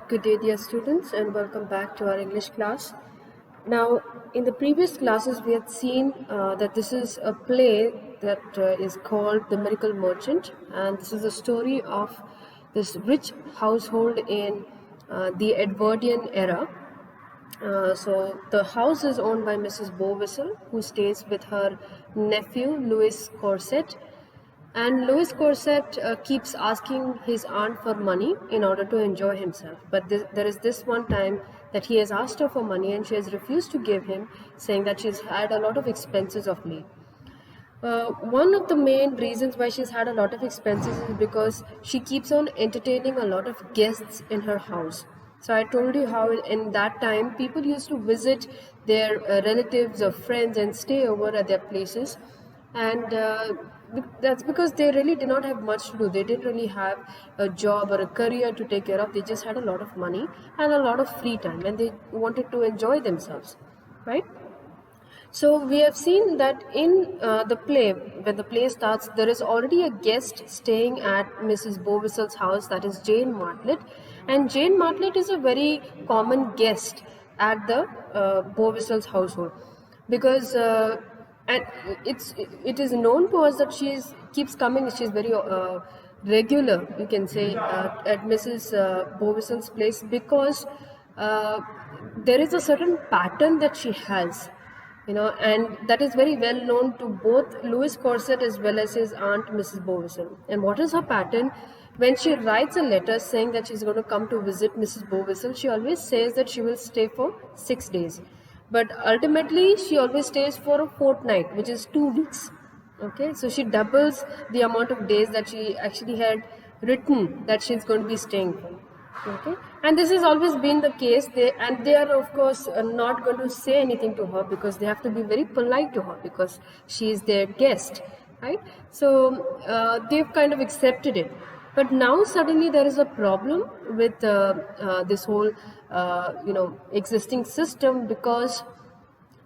Good day, dear students, and welcome back to our English class. Now, in the previous classes, we had seen that this is a play that is called The Miracle Merchant, and this is a story of this rich household in the Edwardian era. So, the house is owned by Mrs. Bowistle, who stays with her nephew, Louis Corset. And Louis Corset keeps asking his aunt for money in order to enjoy himself. But there is this one time that he has asked her for money and she has refused to give him, saying that she's had a lot of expenses of late. One of the main reasons why she's had a lot of expenses is because she keeps on entertaining a lot of guests in her house. So I told you how in that time people used to visit their relatives or friends and stay over at their places, and that's because they really did not have much to do. They didn't really have a job or a career to take care of. They just had a lot of money and a lot of free time, and they wanted to enjoy themselves, right? So we have seen that in the play, when the play starts, there is already a guest staying at Mrs. Bowistle's house, that is Jane Martlet. And Jane Martlet is a very common guest at the Bowistle's household, because and it is known to us that keeps coming. She's very regular, you can say, at Mrs. Bowistle's place, because there is a certain pattern that she has, and that is very well known to both Louis Corset as well as his aunt Mrs. Bowistle. And what is her pattern? When she writes a letter saying that she's going to come to visit Mrs. Bowistle, she always says that she will stay for 6 days. But ultimately, she always stays for a fortnight, which is 2 weeks. Okay, so she doubles the amount of days that she actually had written that she's going to be staying for. Okay, and this has always been the case. They are of course not going to say anything to her, because they have to be very polite to her, because she is their guest, right? So they've kind of accepted it. But now suddenly there is a problem with this whole existing system, because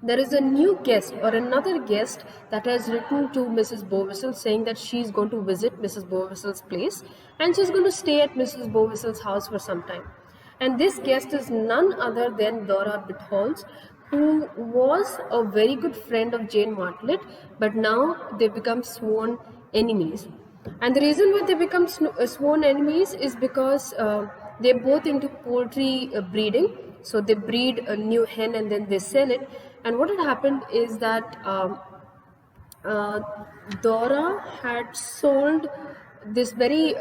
there is a new guest or another guest that has written to Mrs. Bowistle saying that she's going to visit Mrs. Bowistle's place and she's going to stay at Mrs. Bowistle's house for some time. And this guest is none other than Dora Bitholz, who was a very good friend of Jane Martlet, but now they become sworn enemies. And the reason why they become sworn enemies is because they're both into poultry breeding. So they breed a new hen and then they sell it. And what had happened is that Dora had sold this very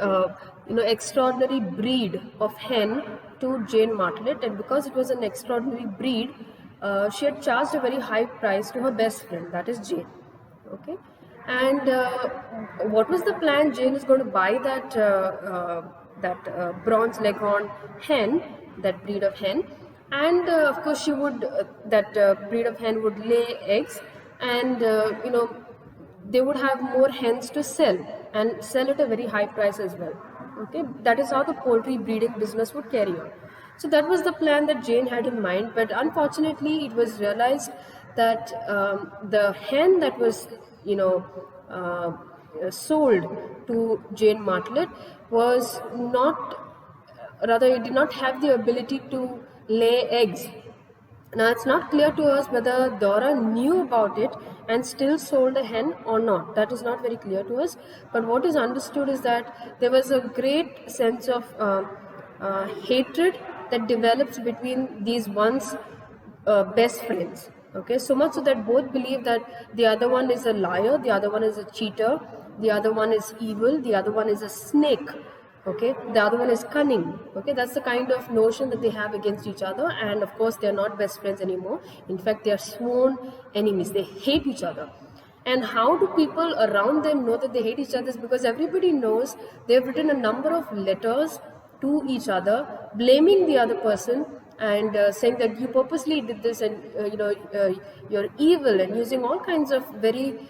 extraordinary breed of hen to Jane Martlet, and because it was an extraordinary breed, she had charged a very high price to her best friend, that is Jane. Okay, and what was the plan? Jane is going to buy that bronze leghorn hen, that breed of hen, and of course she would that breed of hen would lay eggs, and they would have more hens to sell, and sell at a very high price as well. Okay, that is how the poultry breeding business would carry on. So that was the plan that Jane had in mind, but unfortunately it was realized that the hen that was sold to Jane Martlet was not, rather it did not have the ability to lay eggs. Now it's not clear to us whether Dora knew about it and still sold a hen or not. That is not very clear to us. But what is understood is that there was a great sense of hatred that develops between these once best friends. Okay, so much so that both believe that the other one is a liar, the other one is a cheater, the other one is evil, the other one is a snake. Okay, the other one is cunning. Okay, that's the kind of notion that they have against each other, and of course they are not best friends anymore. In fact, they are sworn enemies. They hate each other. And how do people around them know that they hate each other? Is because everybody knows they've written a number of letters to each other blaming the other person, and saying that you purposely did this, and you're evil, and using all kinds of very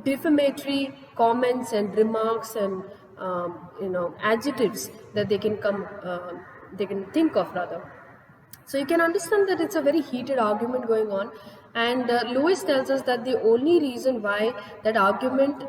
defamatory comments and remarks and adjectives that they can think of, rather. So you can understand that it's a very heated argument going on, and Lewis tells us that the only reason why that argument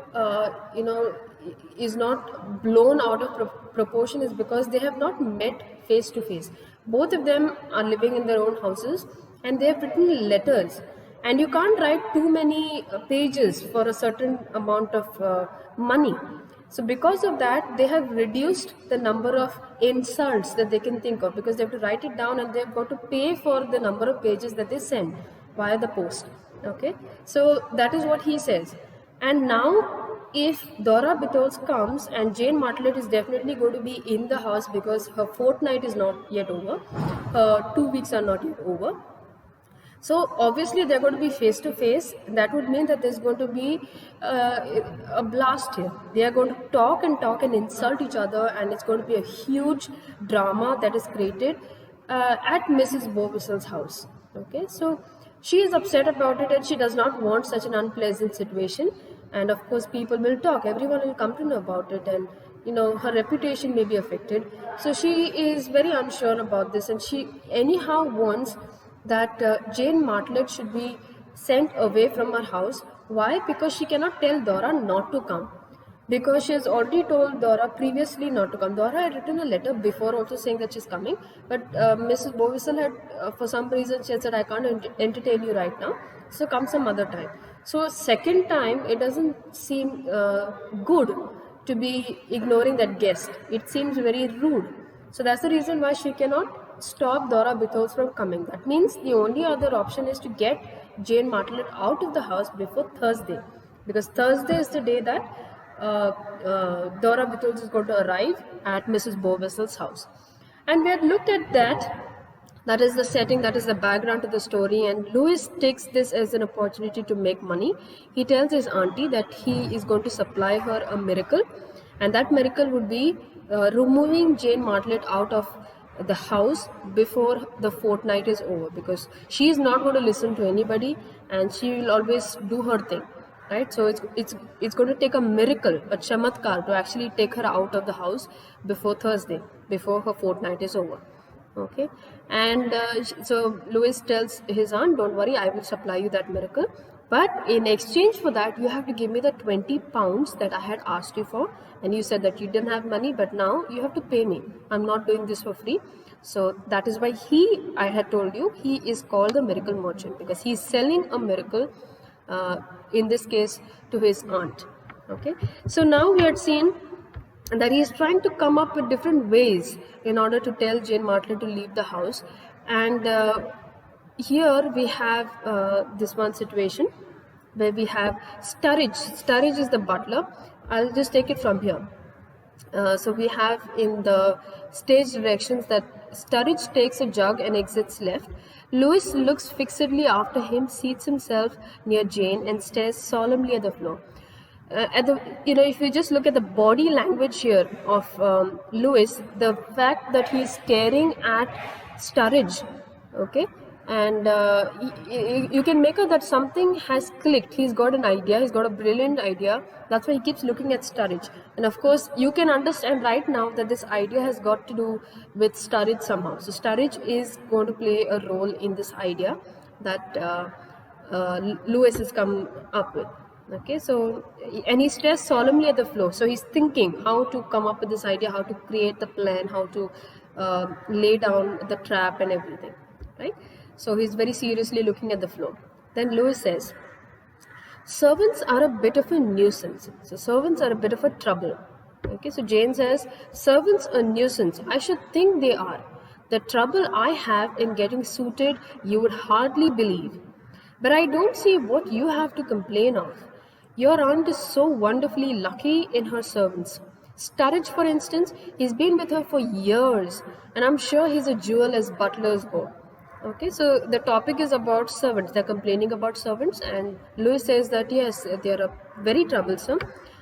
is not blown out of proportion is because they have not met face to face. Both of them are living in their own houses and they have written letters, and you can't write too many pages for a certain amount of money. So because of that, they have reduced the number of insults that they can think of, because they have to write it down and they've got to pay for the number of pages that they send via the post. Okay, so that is what he says. And now, if Dora Bittos comes, and Jane Martlet is definitely going to be in the house because her fortnight is not yet over, her 2 weeks are not yet over. So obviously they're going to be face to face. That would mean that there's going to be a blast here. They are going to talk and insult each other, and it's going to be a huge drama that is created at Mrs. Bovessel's house. Okay, so she is upset about it and she does not want such an unpleasant situation. And of course, people will talk. Everyone will come to know about it, and her reputation may be affected. So she is very unsure about this, and she anyhow wants that Jane Martlet should be sent away from her house. Why? Because she cannot tell Dora not to come, because she has already told Dora previously not to come. Dora had written a letter before also saying that she's coming, but Mrs. Bovessel had, for some reason, she said, I can't entertain you right now, so come some other time. So second time, it doesn't seem good to be ignoring that guest. It seems very rude. So that's the reason why she cannot stop Dora Bittos from coming. That means the only other option is to get Jane Martlet out of the house before Thursday, because Thursday is the day that Dora Bittos is going to arrive at Mrs. Bovessel's house. And we had looked at that. That is the setting, that is the background to the story, and Louis takes this as an opportunity to make money. He tells his auntie that he is going to supply her a miracle, and that miracle would be removing Jane Martlet out of the house before the fortnight is over, because she is not going to listen to anybody and she will always do her thing, right? So it's going to take a miracle, a chamatkar, to actually take her out of the house before Thursday, before her fortnight is over. Okay, and so Louis tells his aunt, don't worry, I will supply you that miracle, but in exchange for that you have to give me the 20 pounds that I had asked you for, and you said that you didn't have money, but now you have to pay me. I'm not doing this for free. So that is why I had told you, he is called the miracle merchant, because he is selling a miracle, in this case to his aunt. Okay, so now we had seen that he is trying to come up with different ways in order to tell Jane Martlet to leave the house. And here we have this one situation where we have Sturridge. Sturridge is the butler. I'll just take it from here. So we have in the stage directions that Sturridge takes a jug and exits left. Louis looks fixedly after him, seats himself near Jane and stares solemnly at the floor. If you just look at the body language here of Louis, the fact that he's staring at Sturridge, okay, and you can make out that something has clicked. He's got an idea, he's got a brilliant idea. That's why he keeps looking at Sturridge. And of course, you can understand right now that this idea has got to do with Sturridge somehow. So Sturridge is going to play a role in this idea that Louis has come up with. Okay, so, and he stares solemnly at the floor. So he's thinking how to come up with this idea, how to create the plan, how to lay down the trap and everything, right? So he's very seriously looking at the floor. Then Louis says, servants are a bit of a nuisance. So servants are a bit of a trouble. Okay, so Jane says, servants a nuisance. I should think they are. The trouble I have in getting suited, you would hardly believe. But I don't see what you have to complain of. Your aunt is so wonderfully lucky in her servants. Sturridge, for instance, he's been with her for years, and I'm sure he's a jewel as butlers go. Okay, so the topic is about servants. They're complaining about servants, and Louis says that yes, they are very troublesome.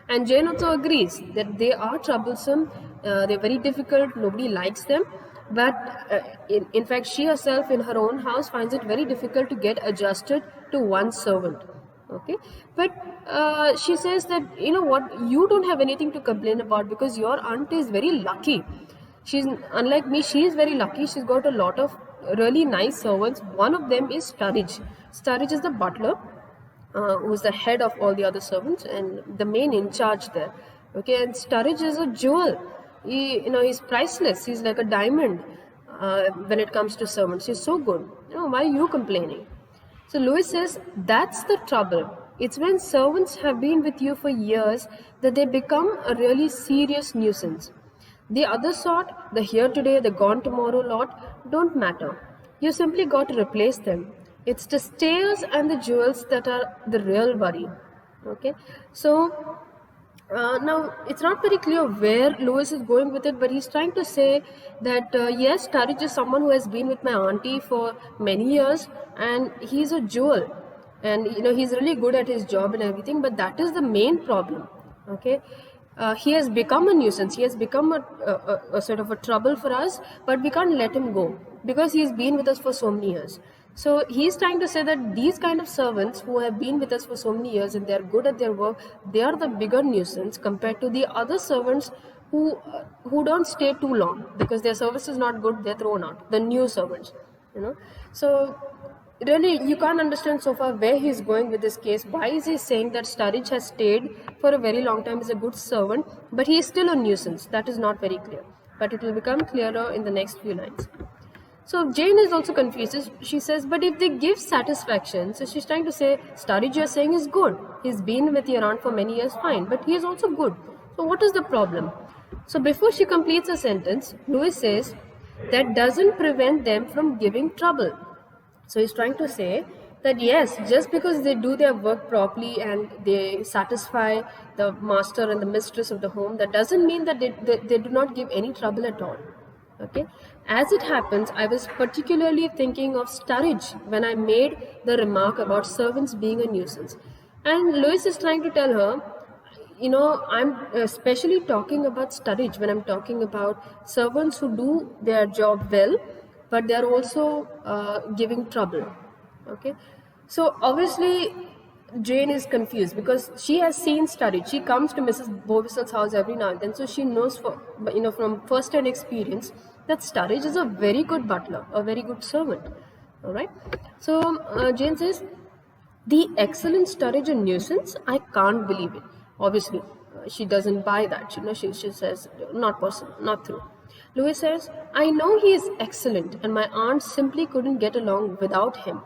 And Jane also agrees that they are troublesome, they're very difficult, nobody likes them. But in fact, she herself in her own house finds it very difficult to get adjusted to one servant. Okay, but she says that, you know what, you don't have anything to complain about because your aunt is very lucky. She's unlike me, she is very lucky. She's got a lot of really nice servants. One of them is Sturridge. Sturridge is the butler, who's the head of all the other servants and the main in charge there. Okay, and Sturridge is a jewel. He's priceless. He's like a diamond when it comes to servants. He's so good. Why are you complaining? So Lewis says that's the trouble. It's when servants have been with you for years that they become a really serious nuisance. The other sort, the here today, the gone tomorrow lot, don't matter. You simply got to replace them. It's the stairs and the jewels that are the real worry. Okay, so now, it's not very clear where Lewis is going with it, but he's trying to say that yes, Sturridge is someone who has been with my auntie for many years, and he's a jewel, and he's really good at his job and everything. But that is the main problem. Okay, he has become a nuisance. He has become a sort of a trouble for us, but we can't let him go because he's been with us for so many years. So he's trying to say that these kind of servants who have been with us for so many years and they're good at their work, they are the bigger nuisance compared to the other servants who don't stay too long because their service is not good, they're thrown out. The new servants. So really, you can't understand so far where he's going with this case. Why is he saying that Sturridge has stayed for a very long time, is a good servant, but he is still a nuisance? That is not very clear. But it will become clearer in the next few lines. So Jane is also confused. She says, but if they give satisfaction, so she's trying to say, Sturridge you're saying is good. He's been with your aunt for many years, fine, but he is also good. So what is the problem? So before she completes her sentence, Lewis says, that doesn't prevent them from giving trouble. So he's trying to say that yes, just because they do their work properly and they satisfy the master and the mistress of the home, that doesn't mean that they do not give any trouble at all. Okay, as it happens, I was particularly thinking of Sturridge when I made the remark about servants being a nuisance. And Lewis is trying to tell her, I'm especially talking about Sturridge when I'm talking about servants who do their job well, but they're also giving trouble. Okay, so obviously Jane is confused because she has seen Sturridge. She comes to Mrs. Bovissel's house every now and then, so she knows from first-hand experience that Sturridge is a very good butler, a very good servant. All right. So Jane says, the excellent Sturridge a nuisance? I can't believe it. Obviously, she doesn't buy that. She says, not possible, not true. Lewis says, I know he is excellent, and my aunt simply couldn't get along without him.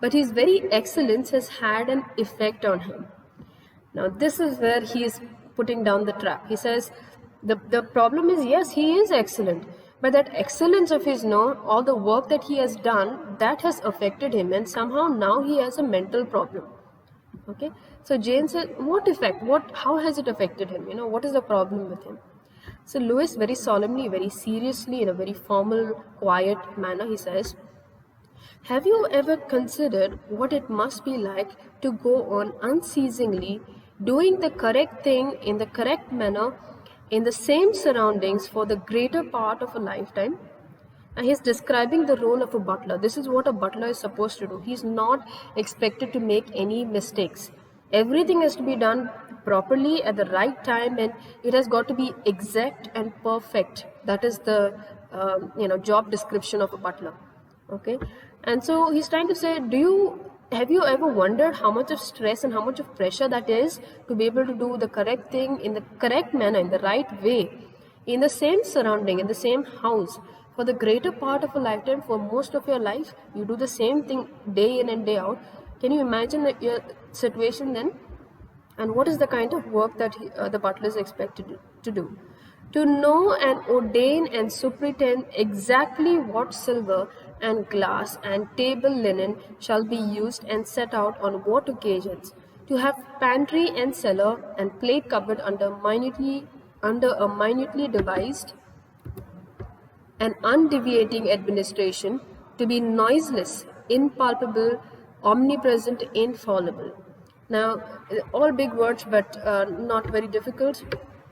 But his very excellence has had an effect on him. Now, this is where he is putting down the trap. He says, the problem is, yes, he is excellent, but that excellence of his, all the work that he has done, that has affected him, and somehow now he has a mental problem. Okay, so Jane said, what effect? How has it affected him? What is the problem with him? So Lewis, very solemnly, very seriously, in a very formal, quiet manner, he says, have you ever considered what it must be like to go on unceasingly doing the correct thing in the correct manner in the same surroundings for the greater part of a lifetime? And he's describing the role of a butler. This is what a butler is supposed to do. He's not expected to make any mistakes. Everything has to be done properly at the right time, and it has got to be exact and perfect. That is the job description of a butler. Okay, and so he's trying to say, have you ever wondered how much of stress and how much of pressure that is to be able to do the correct thing in the correct manner, in the right way, in the same surrounding, in the same house, for the greater part of a lifetime, for most of your life, you do the same thing day in and day out. Can you imagine your situation then? And what is the kind of work that the butler is expected to do? To know and ordain and superintend exactly what silver and glass and table linen shall be used and set out on what occasions, to have pantry and cellar and plate cupboard under a minutely devised and undeviating administration, to be noiseless, impalpable, omnipresent, infallible. Now, all big words, but not very difficult.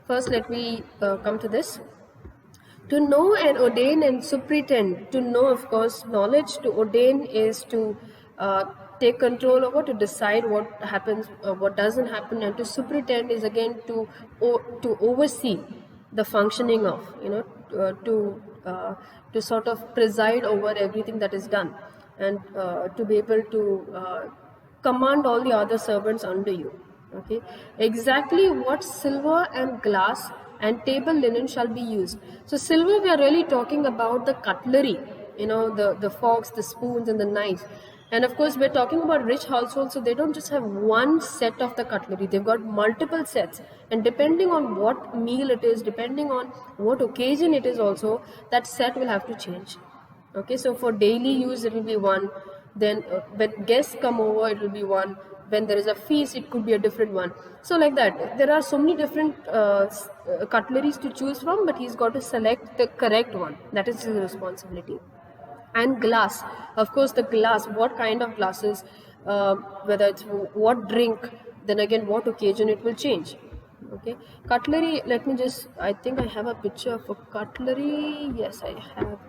First, let me come to this. To know and ordain and superintend. To know, of course, knowledge. To ordain is to take control over, to decide what happens, what doesn't happen, and to superintend is again to oversee the functioning of, to sort of preside over everything that is done, and to be able to command all the other servants under you. Okay, exactly what silver and glass and table linen shall be used. So silver, we are really talking about the cutlery, the forks, the spoons, and the knives. And of course, we're talking about rich households, so they don't just have one set of the cutlery, they've got multiple sets. And depending on what meal it is, depending on what occasion it is, also, that set will have to change. Okay, so for daily use it will be one, then when guests come over it will be one, when there is a feast it could be a different one. So like that, there are so many different cutleries to choose from, but he's got to select the correct one. That is his responsibility. And glass, of course, the glass, what kind of glasses, whether it's what drink, then again what occasion it will change. Okay, cutlery, let me just, I think I have a picture of a cutlery. Yes, I have.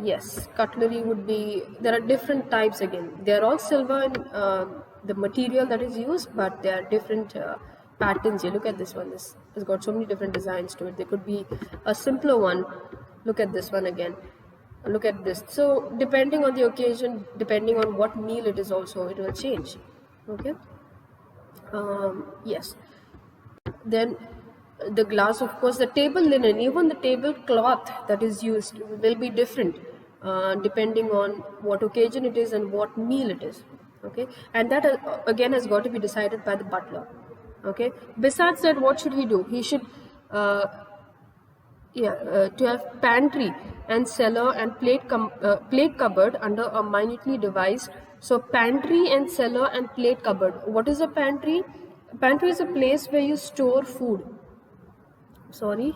Yes, cutlery would be, there are different types again. They are all silver in the material that is used, but there are different patterns here. Look at this one. This has got so many different designs to it. There could be a simpler one. Look at this one again. Look at this. So depending on the occasion, depending on what meal it is also, it will change. Okay. Yes. Then the glass, of course, the table linen, even the tablecloth that is used will be different depending on what occasion it is and what meal it is. Okay, and that again has got to be decided by the butler. Okay, besides that, what should he do? He should uh, to have pantry and cellar and plate cupboard under a minutely devised. So pantry and cellar and plate cupboard. What is a pantry? Pantry is a place where you store food. Sorry,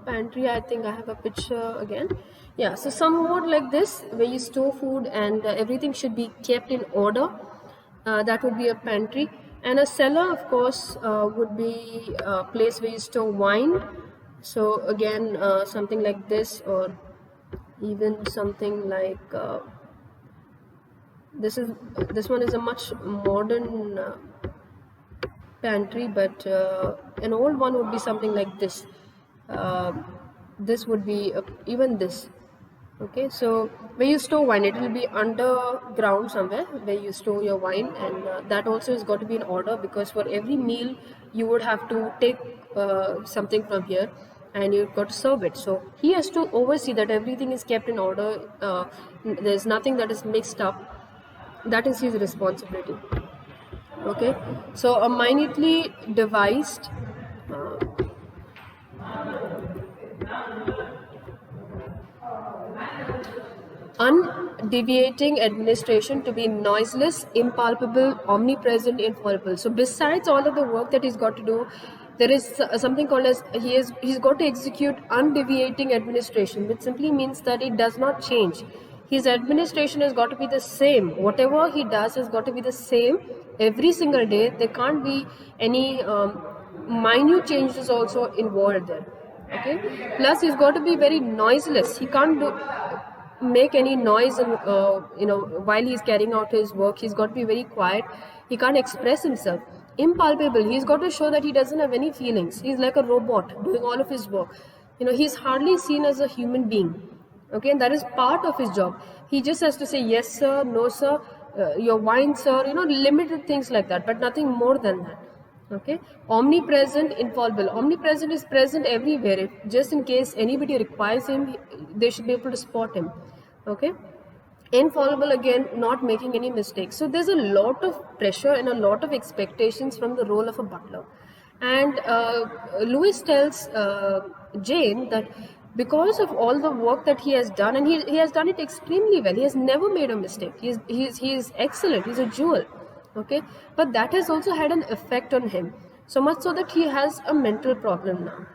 pantry, I think I have a picture again. Yeah, so somewhat like this, where you store food and everything should be kept in order. That would be a pantry. And a cellar, of course, would be a place where you store wine. So again, something like this, or even something like this one is a much modern pantry, but an old one would be something like this. Uh, this would be even this. Okay, so where you store wine, it will be underground somewhere where you store your wine, and that also has got to be in order, because for every meal you would have to take something from here and you've got to serve it. So he has to oversee that everything is kept in order. There's nothing that is mixed up. That is his responsibility. Okay, so a minutely devised undeviating administration to be noiseless, impalpable, omnipresent, infallible. So besides all of the work that he's got to do, there is something called as he's got to execute undeviating administration, which simply means that it does not change. His administration has got to be the same. Whatever he does has got to be the same every single day. There can't be any minute changes also involved there. Okay. Plus, he's got to be very noiseless. He can't make any noise, and while he's carrying out his work. He's got to be very quiet. He can't express himself. Impalpable. He's got to show that he doesn't have any feelings. He's like a robot doing all of his work. He's hardly seen as a human being. Okay, and that is part of his job. He just has to say yes sir, no sir, your wine sir, limited things like that, but nothing more than that. Okay, omnipresent, infallible. Omnipresent is present everywhere. Just in case anybody requires him, they should be able to spot him. Okay, infallible, again, not making any mistakes. So there's a lot of pressure and a lot of expectations from the role of a butler. And Lewis tells Jane that because of all the work that he has done, and he has done it extremely well, he has never made a mistake. He is excellent. He's a jewel. Okay, but that has also had an effect on him, so much so that he has a mental problem now.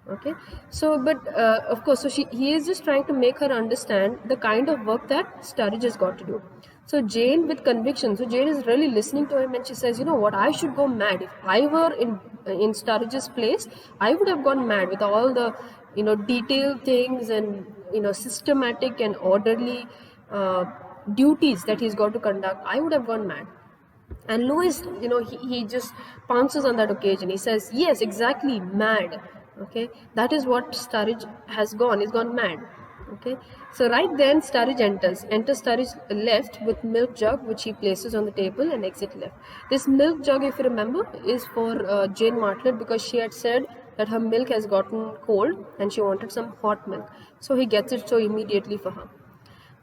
Okay, so but of course, so he is just trying to make her understand the kind of work that Sturridge has got to do. So Jane, with conviction, so Jane is really listening to him, and she says, you know what, I should go mad. If I were in Sturridge's place, I would have gone mad with all the detailed things and systematic and orderly duties that he's got to conduct. I would have gone mad. And Lewis, he just pounces on that occasion. He says, yes, exactly, mad. Okay, that is what Sturridge has gone. He's gone mad. Okay, so right then Sturridge enters. Sturridge left with milk jug, which he places on the table, and exit left. This milk jug, if you remember, is for Jane Martlet, because she had said that her milk has gotten cold and she wanted some hot milk. So he gets it so immediately for her.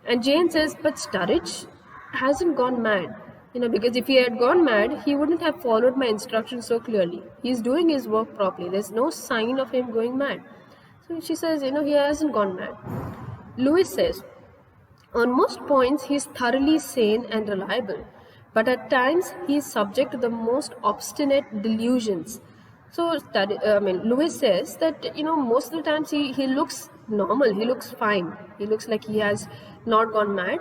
And Jane says, but Sturridge hasn't gone mad. Because if he had gone mad, he wouldn't have followed my instructions so clearly. He's doing his work properly. There's no sign of him going mad. So she says, he hasn't gone mad. Lewis says, on most points, he is thoroughly sane and reliable, but at times he is subject to the most obstinate delusions. So, Lewis says that most of the times he looks normal, he looks fine, he looks like he has not gone mad,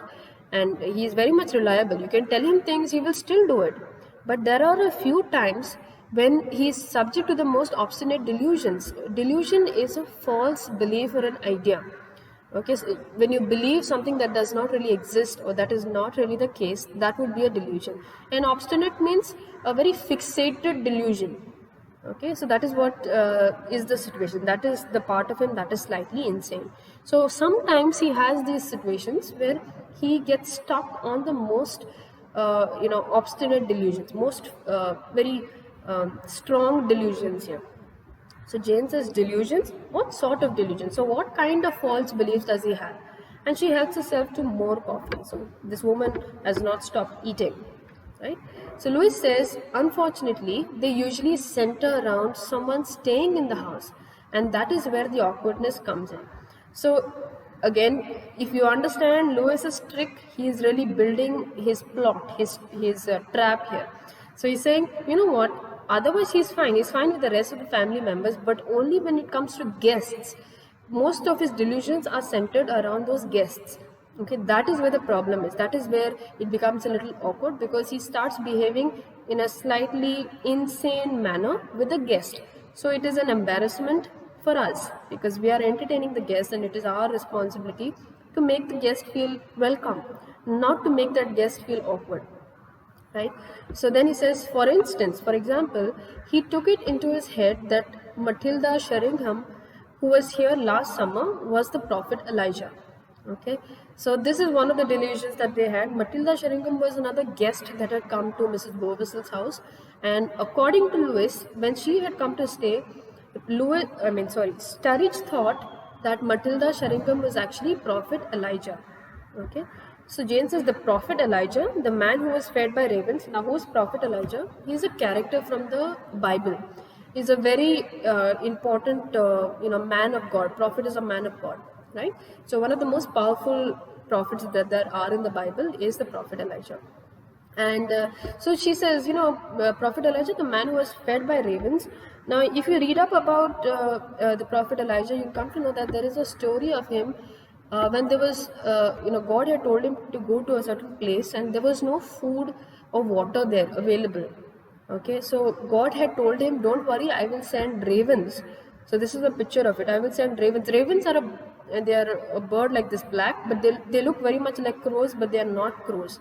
and he is very much reliable. You can tell him things, he will still do it. But there are a few times when he is subject to the most obstinate delusions. Delusion is a false belief or an idea. Okay, so when you believe something that does not really exist or that is not really the case, that would be a delusion. And obstinate means a very fixated delusion. Okay, so that is what is the situation. That is the part of him that is slightly insane. So sometimes he has these situations where he gets stuck on the most, obstinate delusions, most very strong delusions here. So Jane says delusions. What sort of delusions? So what kind of false beliefs does he have? And she helps herself to more coffee. So this woman has not stopped eating, right? So Lewis says, unfortunately, they usually center around someone staying in the house, and that is where the awkwardness comes in. So again, if you understand Lewis's trick, he is really building his plot, his trap here. So he's saying, you know what? Otherwise, he's fine. He's fine with the rest of the family members, but only when it comes to guests, most of his delusions are centered around those guests. Okay, that is where the problem is. That is where it becomes a little awkward, because he starts behaving in a slightly insane manner with the guest. So it is an embarrassment for us, because we are entertaining the guest, and it is our responsibility to make the guest feel welcome, not to make that guest feel awkward. Right? So then he says, for instance, for example, he took it into his head that Matilda Sheringham, who was here last summer, was the prophet Elijah. Okay, so this is one of the delusions that they had. Matilda Sheringham was another guest that had come to Mrs. Bovissel's house, and according to Lewis, when she had come to stay, Sturridge thought that Matilda Sheringham was actually prophet Elijah. Okay, so Jane says the prophet Elijah, the man who was fed by ravens. Now, who is prophet Elijah? He is a character from the Bible. He's a very important, man of God. Prophet is a man of God, right? So one of the most powerful prophets that there are in the Bible is the prophet Elijah. And so she says, prophet Elijah, the man who was fed by ravens. Now, if you read up about the prophet Elijah, you come to know that there is a story of him when there was, God had told him to go to a certain place, and there was no food or water there available. Okay, so God had told him, don't worry, I will send ravens. So this is a picture of it. I will send ravens. Ravens are they are a bird like this, black, but they look very much like crows, but they are not crows.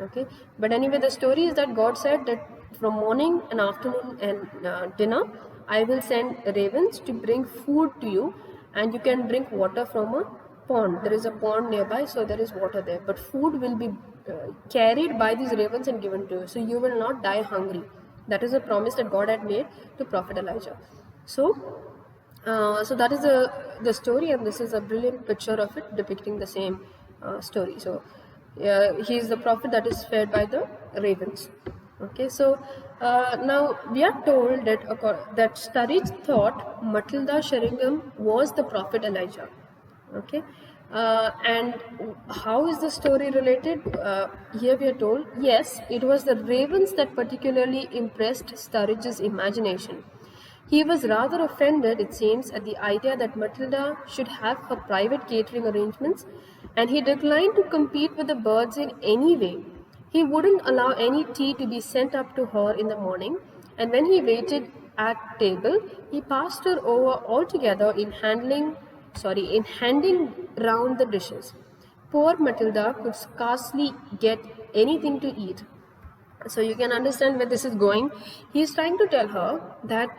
Okay, but anyway, the story is that God said that from morning and afternoon and dinner, I will send ravens to bring food to you, and you can drink water from a pond. There is a pond nearby, so there is water there, but food will be carried by these ravens and given to you, so you will not die hungry. That is a promise that God had made to prophet Elijah. So that is the story, and this is a brilliant picture of it depicting the same story. So he is the prophet that is fed by the ravens. Okay, so now we are told that Sturridge thought Matilda Sheringham was the prophet Elijah. Okay, and how is the story related? Here we are told, yes, it was the ravens that particularly impressed Sturridge's imagination. He was rather offended, it seems, at the idea that Matilda should have her private catering arrangements, and he declined to compete with the birds in any way. He wouldn't allow any tea to be sent up to her in the morning, and when he waited at table, he passed her over altogether in handing round the dishes. Poor Matilda could scarcely get anything to eat. So you can understand where this is going. He is trying to tell her that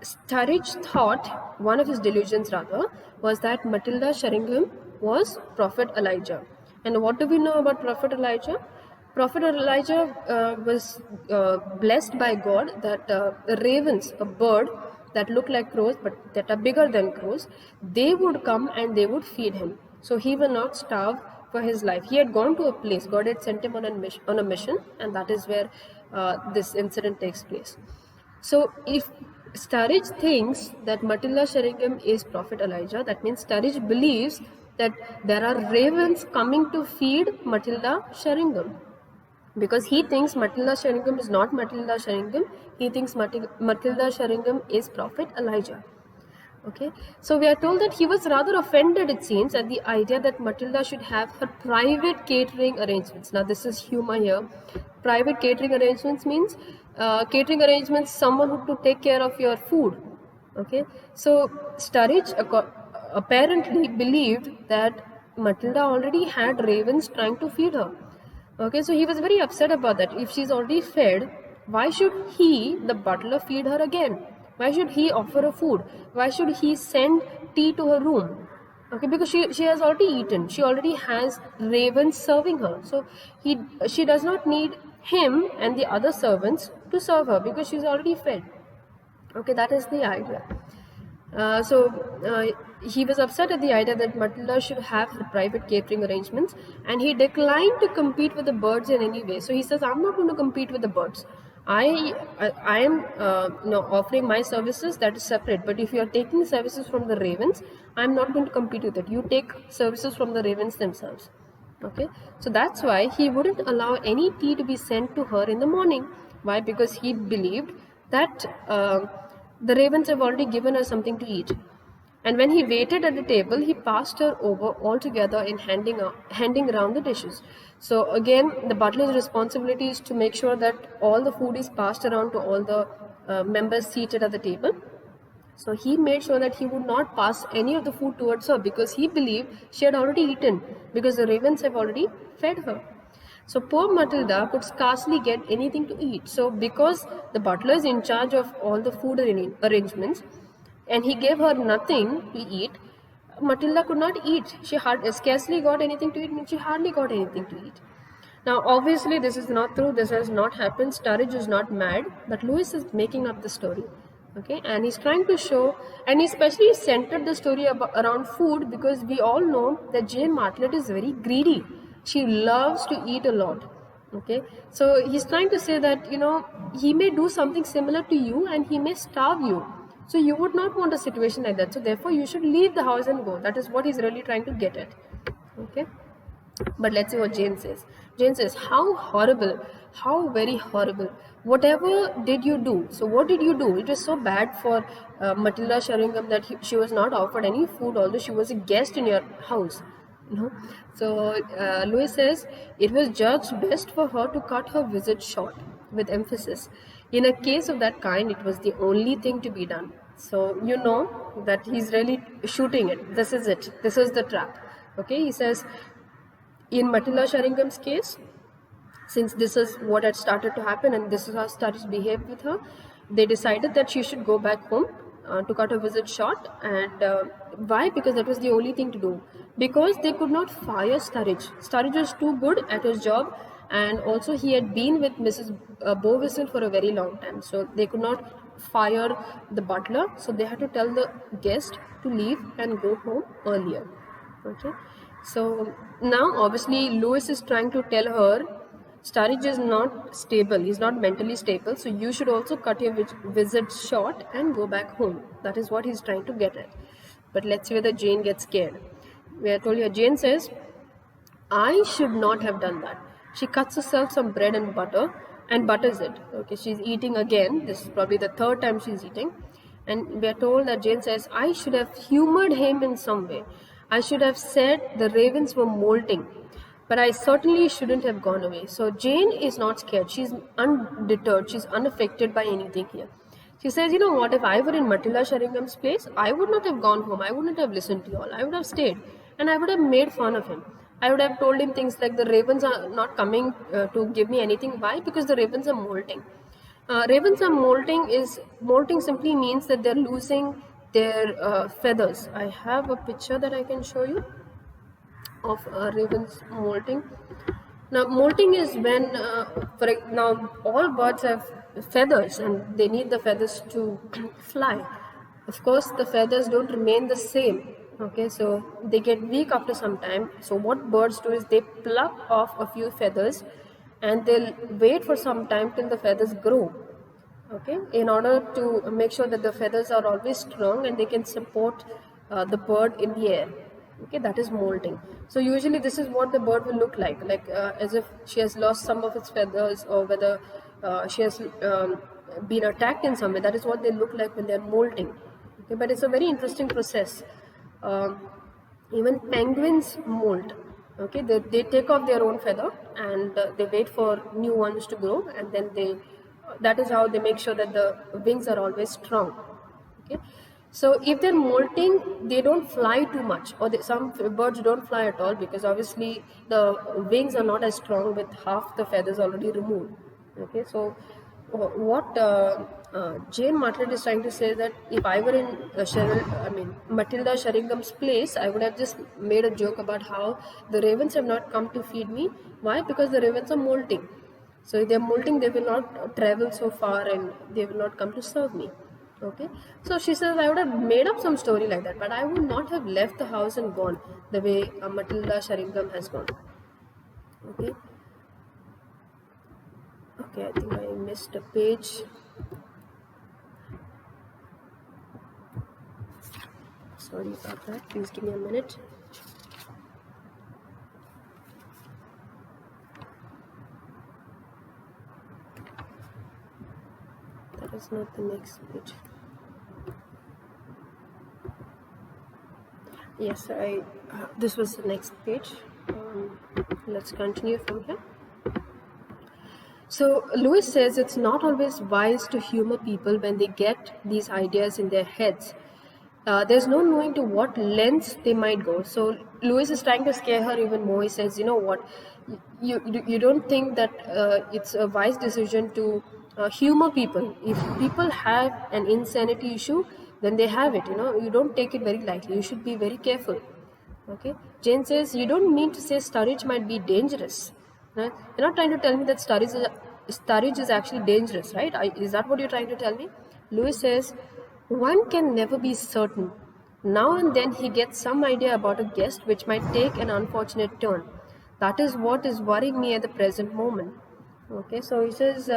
Sturridge thought, one of his delusions rather, was that Matilda Sheringham was Prophet Elijah. And what do we know about Prophet Elijah? Prophet Elijah was blessed by God that the ravens, a bird that look like crows but that are bigger than crows, they would come and they would feed him. So he will not starve for his life. He had gone to a place, God had sent him on a mission, and that is where this incident takes place. So if Sturridge thinks that Matilda Sheringham is Prophet Elijah, that means Sturridge believes that there are ravens coming to feed Matilda Sheringham. Because he thinks Matilda Sheringham is not Matilda Sheringham, he thinks Matilda Sheringham is Prophet Elijah. Okay, so we are told that he was rather offended, it seems, at the idea that Matilda should have her private catering arrangements. Now, this is humor here. Private catering arrangements means catering arrangements, someone who to take care of your food. Okay, so Sturridge apparently believed that Matilda already had ravens trying to feed her. Okay, so he was very upset about that. If she's already fed, why should he, the butler, feed her again? Why should he offer her food? Why should he send tea to her room? Okay, because she has already eaten. She already has ravens serving her. So she does not need him and the other servants to serve her because she's already fed. Okay, that is the idea. So he was upset at the idea that Matilda should have her private catering arrangements, and he declined to compete with the birds in any way. So he says, "I'm not going to compete with the birds. I am offering my services, that is separate. But if you are taking services from the ravens, I'm not going to compete with it. You take services from the ravens themselves." Okay, so that's why he wouldn't allow any tea to be sent to her in the morning. Why? Because he believed that the ravens have already given her something to eat. And when he waited at the table, he passed her over altogether in handing around the dishes. So again, the butler's responsibility is to make sure that all the food is passed around to all the members seated at the table. So he made sure that he would not pass any of the food towards her because he believed she had already eaten because the ravens have already fed her. So poor Matilda could scarcely get anything to eat. So because the butler is in charge of all the food arrangements and he gave her nothing to eat, Matilda could not eat. She scarcely got anything to eat and she hardly got anything to eat. Now obviously this is not true. This has not happened. Sturridge is not mad, but Lewis is making up the story. Okay, and he's trying to show, and he especially centered the story around food because we all know that Jane Martlet is very greedy. She loves to eat a lot. Okay, so he's trying to say that he may do something similar to you and he may starve you. So you would not want a situation like that. So therefore you should leave the house and go. That is what he's really trying to get at. Okay. But let's see what Jane says. Jane says, "How horrible, how very horrible. Whatever did you do?" So what did you do? It was so bad for Matilda Sheringham that she was not offered any food, although she was a guest in your house. So Lewis says, "It was judged best for her to cut her visit short," with emphasis. In a case of that kind, it was the only thing to be done. So you know that he's really shooting it. This is it. This is the trap. Okay, he says, in Matilda Sheringham's case, since this is what had started to happen and this is how Sturridge behaved with her, they decided that she should go back home to cut her visit short. And why? Because that was the only thing to do. Because they could not fire Sturridge. Sturridge was too good at his job, and also he had been with Mrs. Bowistle for a very long time. So they could not fire the butler. So they had to tell the guest to leave and go home earlier. Okay. So now obviously Lewis is trying to tell her Sturridge is not stable, he's not mentally stable, so you should also cut your visit short and go back home. That is what he's trying to get at. But let's see whether Jane gets scared. We are told here, Jane says, "I should not have done that." She cuts herself some bread and butters it. Okay, she's eating again. This is probably the third time she's eating. And we are told that Jane says, "I should have humored him in some way. I should have said the ravens were molting, but I certainly shouldn't have gone away." So Jane is not scared. She's undeterred. She's unaffected by anything here. She says, "You know what? If I were in Matilda Sheringham's place, I would not have gone home. I wouldn't have listened to you all. I would have stayed. And I would have made fun of him. I would have told him things like the ravens are not coming to give me anything. Why? Because the ravens are molting. Ravens are molting. Is molting simply means that they're losing their feathers. I have a picture that I can show you of ravens molting. Now, molting is when, now all birds have feathers and they need the feathers to fly. Of course, the feathers don't remain the same. Okay, so they get weak after some time. So what birds do is they pluck off a few feathers and they'll wait for some time till the feathers grow. Okay, in order to make sure that the feathers are always strong and they can support the bird in the air. Okay, that is molting. So usually this is what the bird will look like as if she has lost some of its feathers, or whether she has been attacked in some way. That is what they look like when they are molting. Okay, but it's a very interesting process. um, Even penguins molt. Okay, they take off their own feather and they wait for new ones to grow, and then they that is how they make sure that the wings are always strong. Okay, so if they're molting, they don't fly too much, or some birds don't fly at all, because obviously the wings are not as strong with half the feathers already removed. Okay, so what Jane Martlet is trying to say that if I were in Matilda Sheringham's place, I would have just made a joke about how the ravens have not come to feed me. Why? Because the ravens are molting. So if they're molting, they will not travel so far and they will not come to serve me. Okay. So she says I would have made up some story like that, but I would not have left the house and gone the way Matilda Sheringham has gone. Okay. Okay, I think I missed a page. Sorry about that. Please give me a minute. That is not the next page. Yes, this was the next page. Let's continue from here. So Lewis says it's not always wise to humor people when they get these ideas in their heads. There's no knowing to what lengths they might go. So Lewis is trying to scare her even more. He says, you know what, you don't think that it's a wise decision to humor people. If people have an insanity issue, then they have it. You don't take it very lightly. You should be very careful. Okay. Jane says, you don't mean to say Sturridge might be dangerous. Right? You're not trying to tell me that Sturridge is actually dangerous, right? Is that what you're trying to tell me? Lewis says, one can never be certain. Now and then he gets some idea about a guest which might take an unfortunate turn. That is what is worrying me at the present moment. Okay, so he says,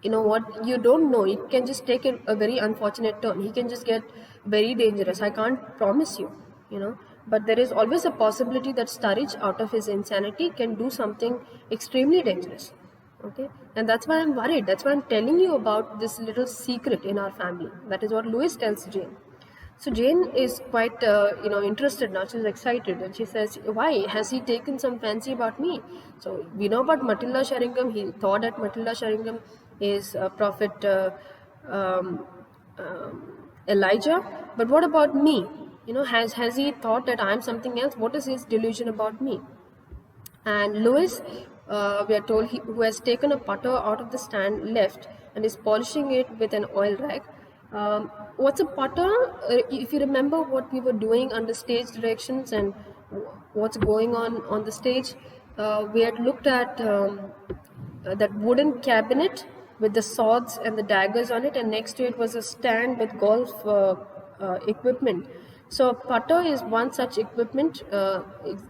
you know what, you don't know. It can just take a very unfortunate turn. He can just get very dangerous. I can't promise you, but there is always a possibility that Sturridge, out of his insanity, can do something extremely dangerous. Okay, and that's why I'm worried. That's why I'm telling you about this little secret in our family. That is what Lewis tells Jane. So Jane is quite interested now. She's excited and she says, why has he taken some fancy about me? So we know about Matilda Sheringham. He thought that Matilda Sheringham is Prophet Elijah. But what about me? Has he thought that I'm something else? What is his delusion about me? And Lewis, we are told, who has taken a putter out of the stand left and is polishing it with an oil rag. What's a putter? If you remember what we were doing under stage directions and what's going on the stage, we had looked at that wooden cabinet with the swords and the daggers on it, and next to it was a stand with golf equipment. So a putter is one such equipment.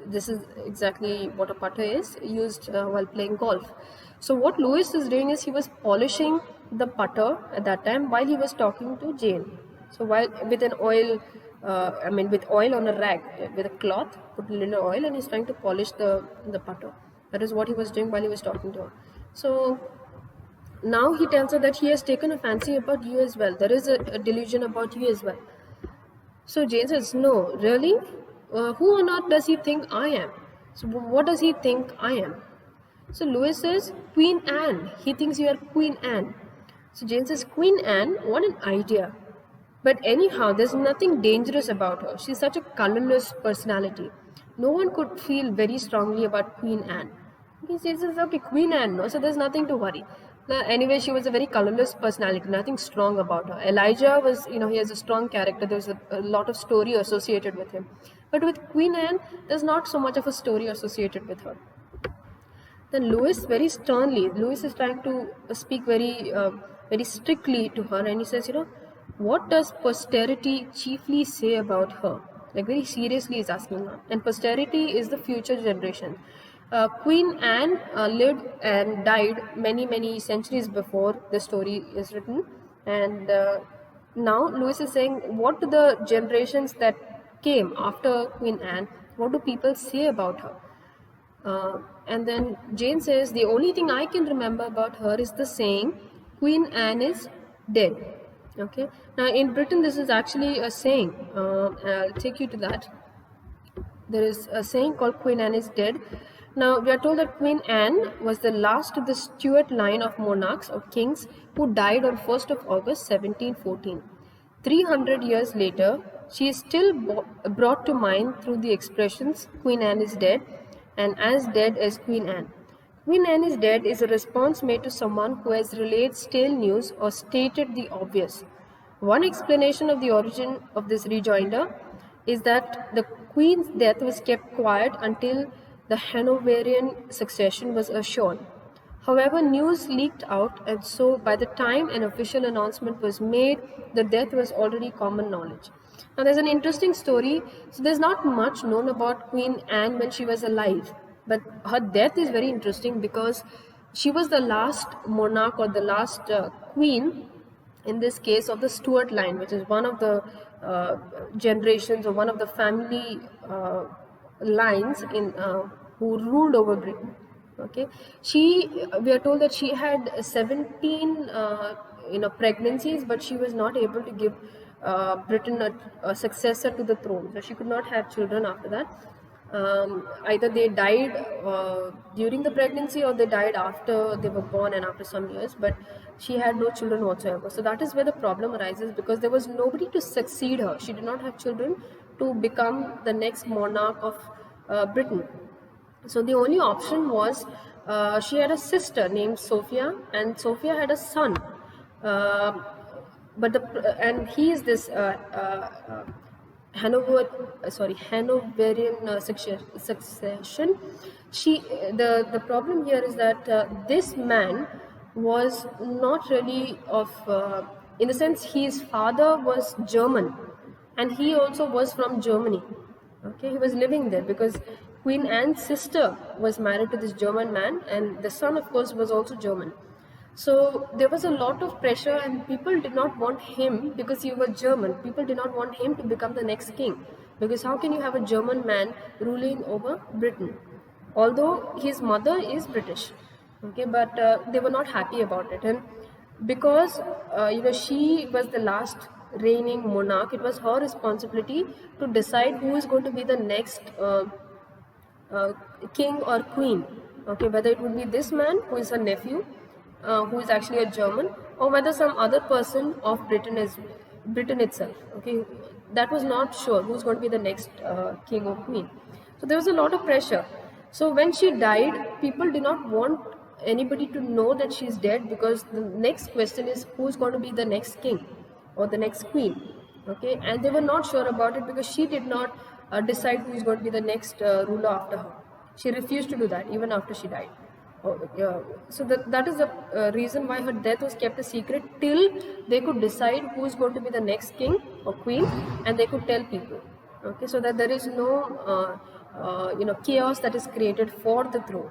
This is exactly what a putter is, used while playing golf. So what Lewis is doing is he was polishing the putter at that time while he was talking to Jane. So while with an oil, with oil on a rag, with a cloth, put a little oil, and he's trying to polish the putter. That is what he was doing while he was talking to her. So now he tells her that he has taken a fancy about you as well. There is a delusion about you as well. So Jane says, no, really? Who on earth does he think I am? So what does he think I am? So Lewis says, Queen Anne. He thinks you are Queen Anne. So Jane says, Queen Anne, what an idea. But anyhow, there's nothing dangerous about her. She's such a colorless personality. No one could feel very strongly about Queen Anne. He says, okay, Queen Anne, no, so there's nothing to worry. Anyway, she was a very colorless personality, nothing strong about her. Elijah was, he has a strong character. There's a lot of story associated with him. But with Queen Anne, there's not so much of a story associated with her. Then Lewis, very sternly, Lewis is trying to speak very strictly to her, and he says, what does posterity chiefly say about her? Like very seriously, is asking her. And posterity is the future generation. Queen Anne lived and died many centuries before the story is written, and now Lewis is saying, what do the generations that came after Queen Anne, what do people say about her? And then Jane says, the only thing I can remember about her is the saying, Queen Anne is dead. Okay. Now in Britain, this is actually a saying. I'll take you to that. There is a saying called Queen Anne is dead. Now we are told that Queen Anne was the last of the Stuart line of monarchs or kings who died on 1st of August 1714. 300 years later, she is still brought to mind through the expressions Queen Anne is dead and as dead as Queen Anne. Queen Anne is dead is a response made to someone who has relayed stale news or stated the obvious. One explanation of the origin of this rejoinder is that the Queen's death was kept quiet until the Hanoverian succession was assured. However, news leaked out, and so by the time an official announcement was made, the death was already common knowledge. Now, there's an interesting story. So, there's not much known about Queen Anne when she was alive, but her death is very interesting because she was the last monarch or the last queen, in this case, of the Stuart line, which is one of the generations or one of the family lines who ruled over Britain. Okay, we are told that she had 17 pregnancies, but she was not able to give Britain a successor to the throne, so she could not have children after that. Either they died during the pregnancy or they died after they were born and after some years, but she had no children whatsoever. So that is where the problem arises, because there was nobody to succeed her. She did not have children to become the next monarch of Britain. So the only option was she had a sister named Sophia, and Sophia had a son. And he is this Hanoverian succession. The problem here is that this man was not really of, in the sense, his father was German, and he also was from Germany. Okay, he was living there because Queen Anne's sister was married to this German man, and the son, of course, was also German. So there was a lot of pressure, and people did not want him because he was German. People did not want him to become the next king, because how can you have a German man ruling over Britain? Although his mother is British, okay, but they were not happy about it, and because she was the last reigning monarch, it was her responsibility to decide who is going to be the next king or queen. Okay, whether it would be this man who is her nephew, who is actually a German, or whether some other person of Britain itself. Okay, that was not sure who's going to be the next king or queen. So there was a lot of pressure. So when she died, people did not want anybody to know that she's dead, because the next question is who's going to be the next king or the next queen. Okay, and they were not sure about it because she did not decide who is going to be the next ruler after her. She refused to do that even after she died. So that is the reason why her death was kept a secret till they could decide who is going to be the next king or queen, and they could tell people. Okay, so that there is no chaos that is created for the throne.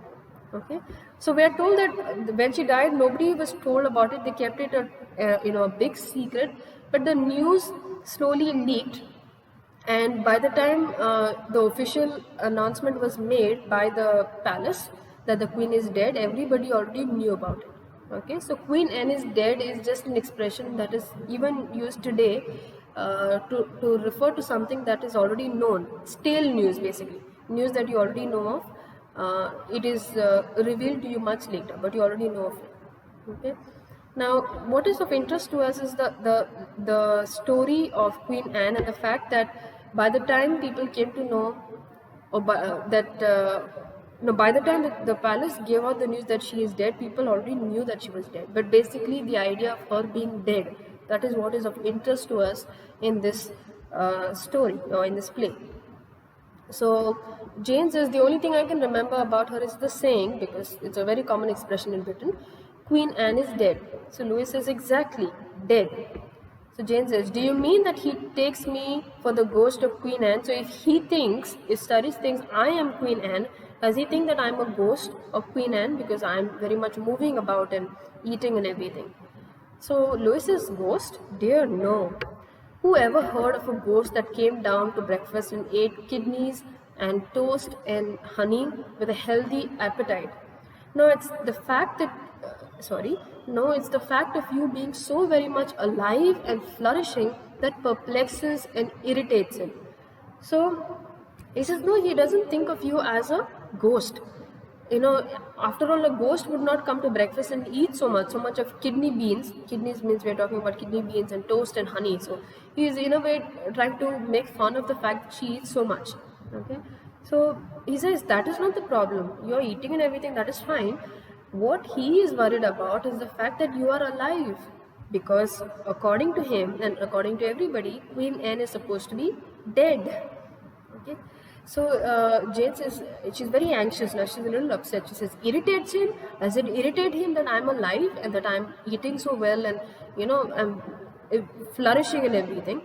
Okay, so we are told that when she died, nobody was told about it. They kept it a big secret, but the news slowly leaked. And by the time the official announcement was made by the palace that the queen is dead, everybody already knew about it. Okay, so Queen Anne is dead is just an expression that is even used today to refer to something that is already known, stale news, basically news that you already know of. It is revealed to you much later, but you already know of it. Okay. Now, what is of interest to us is the story of Queen Anne, and the fact that by the time people came to know that Now, by the time that the palace gave out the news that she is dead, people already knew that she was dead. But basically, the idea of her being dead, that is what is of interest to us in this story or in this play. So Jane says, the only thing I can remember about her is the saying, because it's a very common expression in Britain, Queen Anne is dead. So Louis says, exactly, dead. So Jane says, do you mean that he takes me for the ghost of Queen Anne? So if Sturridge thinks I am Queen Anne, does he think that I'm a ghost of Queen Anne because I'm very much moving about and eating and everything? So Louis's ghost? Dear no. Who ever heard of a ghost that came down to breakfast and ate kidneys and toast and honey with a healthy appetite? No, it's the fact that, no, it's the fact of you being so very much alive and flourishing that perplexes and irritates him. So he says, no, he doesn't think of you as a ghost. You know, after all, a ghost would not come to breakfast and eat so much of kidney beans. Kidneys means we're talking about kidney beans and toast and honey. So he is in a way trying to make fun of the fact that she eats so much. Okay, so he says that is not the problem. You're eating and everything, that is fine. What he is worried about is the fact that you are alive, because according to him and according to everybody, Queen Anne is supposed to be dead. Okay, so Jane says she's very anxious now. She's a little upset. She says, irritates him? Does it irritate him that I'm alive and that I'm eating so well and I'm flourishing and everything?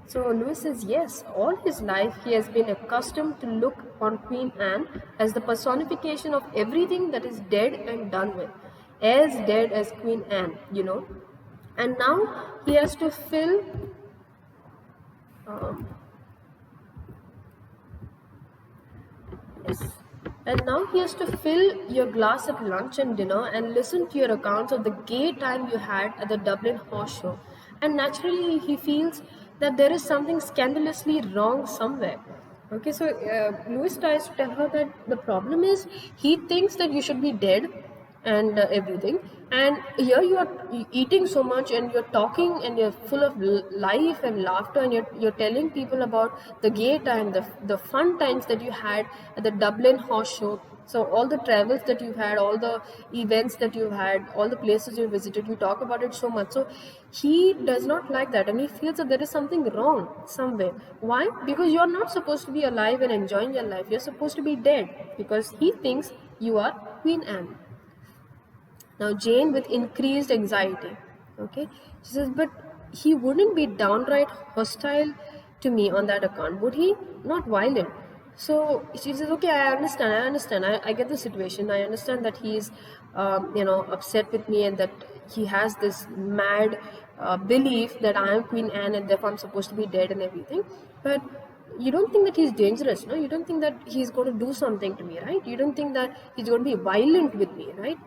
So Louis says, yes, all his life he has been accustomed to look on Queen Anne as the personification of everything that is dead and done with, as dead as Queen Anne, and now he has to fill yes. And now he has to fill your glass at lunch and dinner and listen to your accounts of the gay time you had at the Dublin Horse Show. And naturally, he feels that there is something scandalously wrong somewhere. Okay, so Louis tries to tell her that the problem is he thinks that you should be dead and everything, and here you are eating so much and you're talking and you're full of life and laughter, and you're telling people about the gay time, the fun times that you had at the Dublin Horse Show. So all the travels that you've had, all the events that you've had, all the places you visited, you talk about it so much. So he does not like that, and he feels that there is something wrong somewhere. Why? Because you're not supposed to be alive and enjoying your life. You're supposed to be dead, because he thinks you are Queen Anne. Now Jane, with increased anxiety, okay, she says, but he wouldn't be downright hostile to me on that account, would he? Not violent. So she says, okay, I understand, I get the situation. I understand that he's, upset with me and that he has this mad belief that I am Queen Anne and therefore I'm supposed to be dead and everything. But you don't think that he's dangerous, no? You don't think that he's going to do something to me, right? You don't think that he's going to be violent with me, right?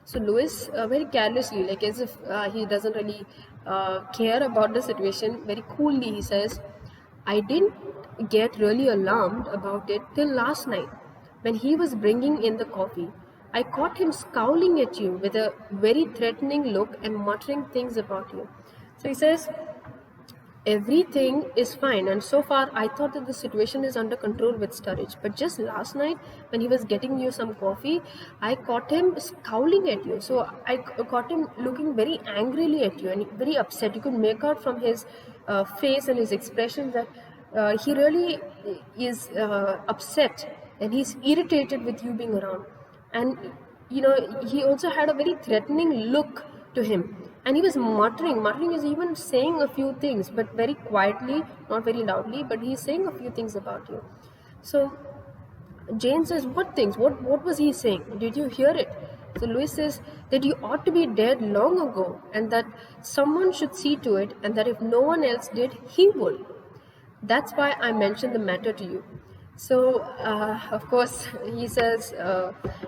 So Louis, very carelessly, like as if he doesn't really care about the situation, very coolly he says, I didn't get really alarmed about it till last night when he was bringing in the coffee. I caught him scowling at you with a very threatening look and muttering things about you. So he says, everything is fine, and so far I thought that the situation is under control with Sturridge, but just last night when he was getting you some coffee, I caught him scowling at you. So I caught him looking very angrily at you and very upset. You could make out from his face and his expression that he really is upset and he's irritated with you being around. And he also had a very threatening look to him, and he was muttering is even saying a few things, but very quietly, not very loudly, but he's saying a few things about you. So Jane says, what things? What was he saying? Did you hear it? So Louis says that you ought to be dead long ago, and that someone should see to it, and that if no one else did, he would. That's why I mentioned the matter to you. So, of course, he says,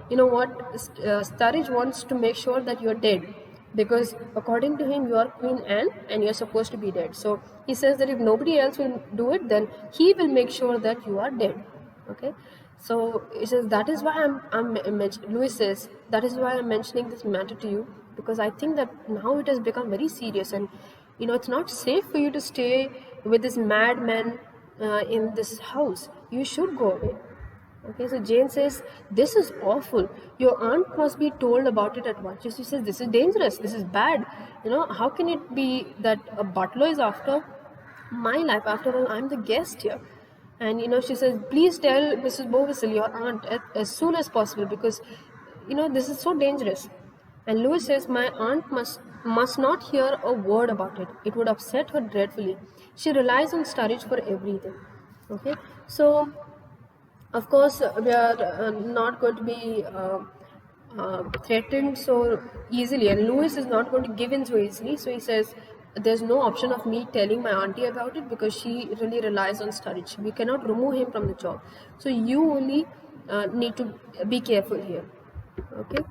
you know what, Sturridge wants to make sure that you're dead, because according to him, you are Queen Anne and you're supposed to be dead. So he says that if nobody else will do it, then he will make sure that you are dead. Okay. So he says, that is why Louis says, that is why I'm mentioning this matter to you, because I think that now it has become very serious, and it's not safe for you to stay with this madman in this house. You should go away. Okay, so Jane says, this is awful. Your aunt must be told about it at once. She says, this is dangerous. This is bad. How can it be that a butler is after my life? After all, I'm the guest here. And, she says, please tell Mrs. Bovisil, your aunt, as soon as possible because, this is so dangerous. And Louis says, my aunt must not hear a word about it. It would upset her dreadfully. She relies on Sturridge for everything. Okay, so of course, we are not going to be threatened so easily, and Louis is not going to give in so easily. So he says, "There's no option of me telling my auntie about it because she really relies on Sturridge. We cannot remove him from the job. So you only need to be careful here." Okay.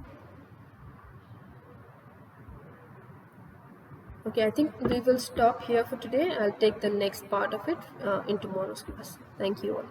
Okay, I think we will stop here for today. I'll take the next part of it in tomorrow's class. Thank you all.